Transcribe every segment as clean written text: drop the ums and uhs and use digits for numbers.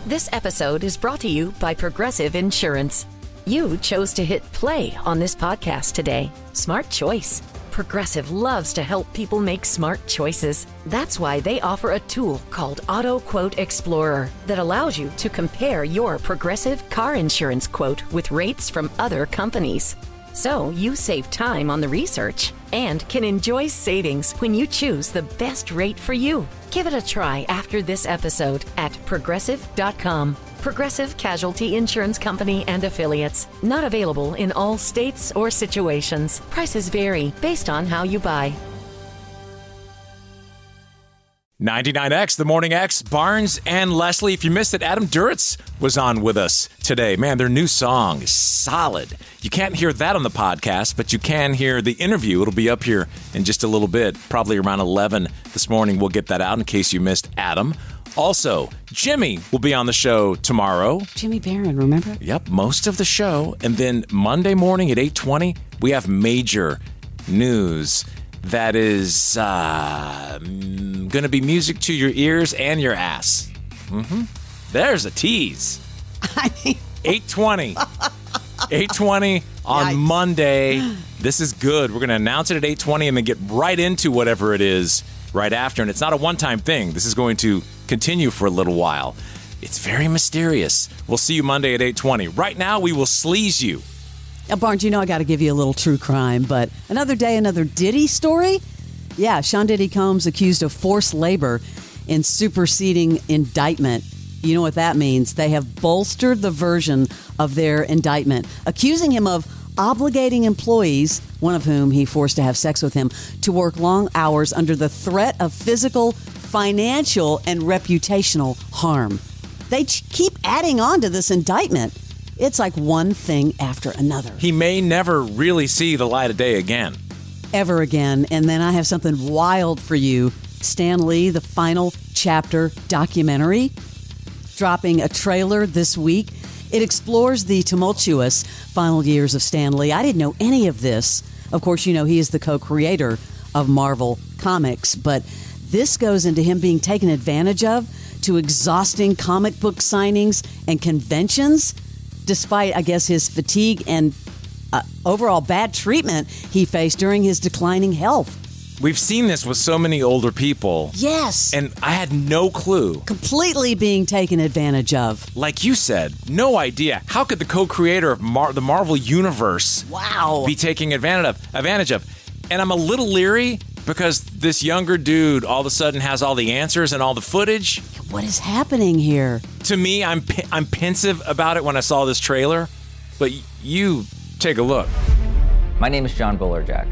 This episode is brought to you by Progressive Insurance. You chose to hit play on this podcast today. Smart choice. Progressive loves to help people make smart choices. That's why they offer a tool called Auto Quote Explorer that allows you to compare your Progressive car insurance quote with rates from other companies. So you save time on the research and can enjoy savings when you choose the best rate for you. Give it a try after this episode at Progressive.com. Progressive Casualty Insurance Company and Affiliates. Not available in all states or situations. Prices vary based on how you buy. 99X, The Morning X, Barnes and Leslie. If you missed it, Adam Duritz was on with us today. Man, their new song is solid. You can't hear that on the podcast, but you can hear the interview. It'll be up here in just a little bit, probably around 11 this morning. We'll get that out in case you missed Adam. Also, Jimmy will be on the show tomorrow. Jimmy Barron, remember? Yep, most of the show. And then Monday morning at 8:20, we have major news that is going to be music to your ears and your ass. There's a tease. 8:20. 8:20 on Yikes. Monday. This is good. We're going to announce it at 8:20 and then get right into whatever it is right after. And it's not a one-time thing. This is going to continue for a little while. It's very mysterious. We'll see you Monday at 8:20. Right now, we will sleaze you. Barnes, you know I got to give you a little true crime, but another day, another Diddy story? Yeah, Sean Diddy Combs accused of forced labor in superseding indictment. You know what that means. They have bolstered the version of their indictment, accusing him of obligating employees, one of whom he forced to have sex with him, to work long hours under the threat of physical, financial, and reputational harm. They keep adding on to this indictment. It's like one thing after another. He may never really see the light of day again. Ever again. And then I have something wild for you. Stan Lee, the final chapter documentary, dropping a trailer this week. It explores the tumultuous final years of Stan Lee. I didn't know any of this. Of course, you know he is the co-creator of Marvel Comics, but this goes into him being taken advantage of, to exhausting comic book signings and conventions, despite, I guess, his fatigue and overall bad treatment he faced during his declining health. We've seen this with so many older people. Yes. And I had no clue. Completely being taken advantage of. Like you said, no idea. How could the co-creator of the Marvel Universe be taking advantage of? And I'm a little leery because this younger dude all of a sudden has all the answers and all the footage. What is happening here? To me, I'm pensive about it when I saw this trailer. But you take a look. My name is John Bullerjack,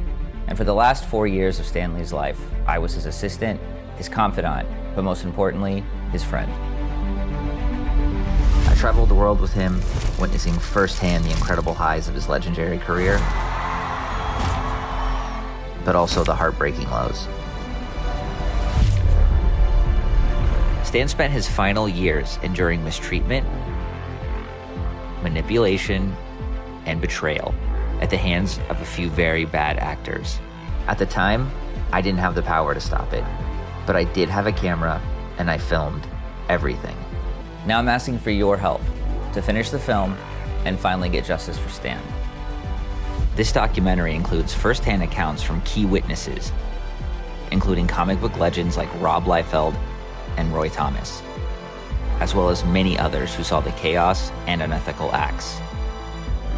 and for the last 4 years of Stan Lee's life, I was his assistant, his confidant, but most importantly, his friend. I traveled the world with him, witnessing firsthand the incredible highs of his legendary career, but also the heartbreaking lows. Stan spent his final years enduring mistreatment, manipulation, and betrayal at the hands of a few very bad actors. At the time, I didn't have the power to stop it, but I did have a camera and I filmed everything. Now I'm asking for your help to finish the film and finally get justice for Stan. This documentary includes firsthand accounts from key witnesses, including comic book legends like Rob Liefeld and Roy Thomas, as well as many others who saw the chaos and unethical acts.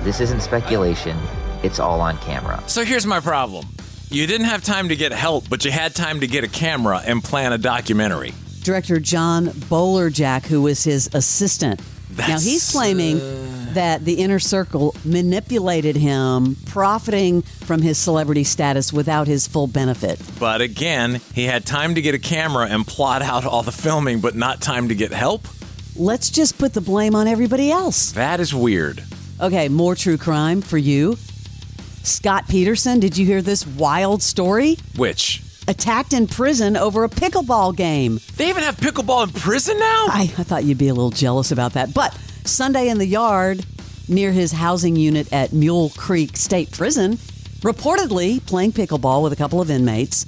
This isn't speculation, it's all on camera. So here's my problem. You didn't have time to get help, but you had time to get a camera and plan a documentary. Director John Bullerjack, who was his assistant. Now he's claiming that the inner circle manipulated him, profiting from his celebrity status without his full benefit. But again, he had time to get a camera and plot out all the filming, but not time to get help? Let's just put the blame on everybody else. That is weird. Okay, more true crime for you. Scott Peterson, did you hear this wild story? Which? Attacked in prison over a pickleball game. They even have pickleball in prison now? I thought you'd be a little jealous about that. But Sunday in the yard near his housing unit at Mule Creek State Prison, reportedly playing pickleball with a couple of inmates.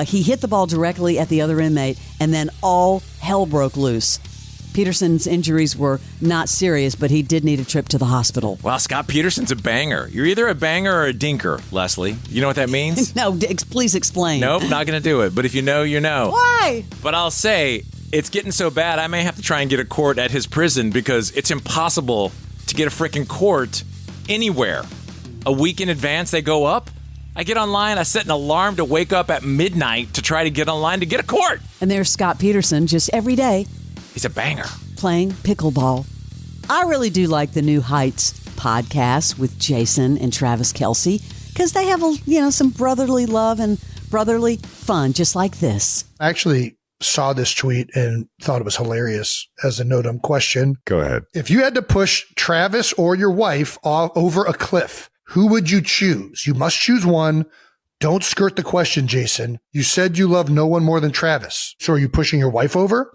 He hit the ball directly at the other inmate, and then all hell broke loose. Peterson's injuries were not serious, but he did need a trip to the hospital. Well, Scott Peterson's a banger. You're either a banger or a dinker, Leslie. You know what that means? No, please explain. Nope, not going to do it. But if you know, you know. Why? But I'll say, it's getting so bad, I may have to try and get a court at his prison because it's impossible to get a freaking court anywhere. A week in advance, they go up. I get online, I set an alarm to wake up at midnight to try to get online to get a court. And there's Scott Peterson just every day. He's a banger. Playing pickleball. I really do like the New Heights podcast with Jason and Travis Kelce because they have some brotherly love and brotherly fun, just like this. I actually saw this tweet and thought it was hilarious as a note on question. Go ahead. If you had to push Travis or your wife over a cliff, who would you choose? You must choose one. Don't skirt the question, Jason. You said you love no one more than Travis. So are you pushing your wife over?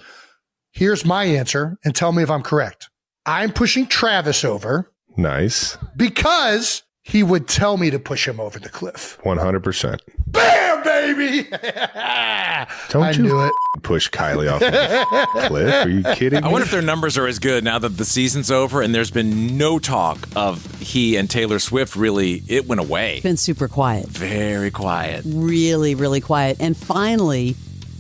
Here's my answer, and tell me if I'm correct. I'm pushing Travis over. Nice. Because he would tell me to push him over the cliff. 100%. Bam, baby! Don't you knew it. Push Kylie off the cliff? Are you kidding me? I wonder if their numbers are as good now that the season's over and there's been no talk of he and Taylor Swift really, it went away. It's been super quiet. Very quiet. Really, really quiet. And finally,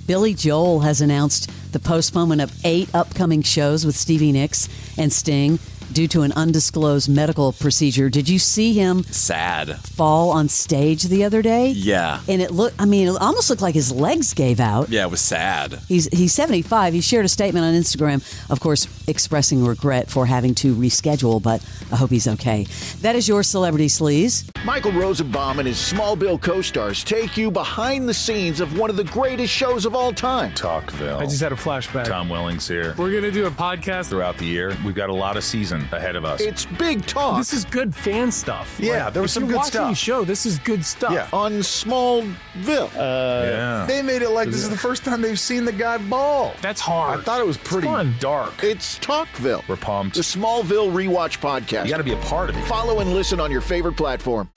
Billy Joel has announced the postponement of 8 upcoming shows with Stevie Nicks and Sting due to an undisclosed medical procedure. Did you see him sad fall on stage the other day? Yeah. And it almost looked like his legs gave out. Yeah, it was sad. He's 75. He shared a statement on Instagram, of course, expressing regret for having to reschedule, but I hope he's okay. That is your Celebrity Sleaze. Michael Rosenbaum and his Smallville co-stars take you behind the scenes of one of the greatest shows of all time. Talkville. I just had a flashback. Tom Welling's here. We're going to do a podcast Throughout the year, we've got a lot of season ahead of us. It's big talk. This is good fan stuff. Yeah, there was some if you're good watching stuff. the show, this is good stuff. Yeah. on Smallville. Yeah. They made it like this is the first time they've seen the guy ball. That's hard. I thought it was pretty fun. dark. It's Talkville. We're pumped. The Smallville Rewatch Podcast. You got to be a part of it. Follow and listen on your favorite platform.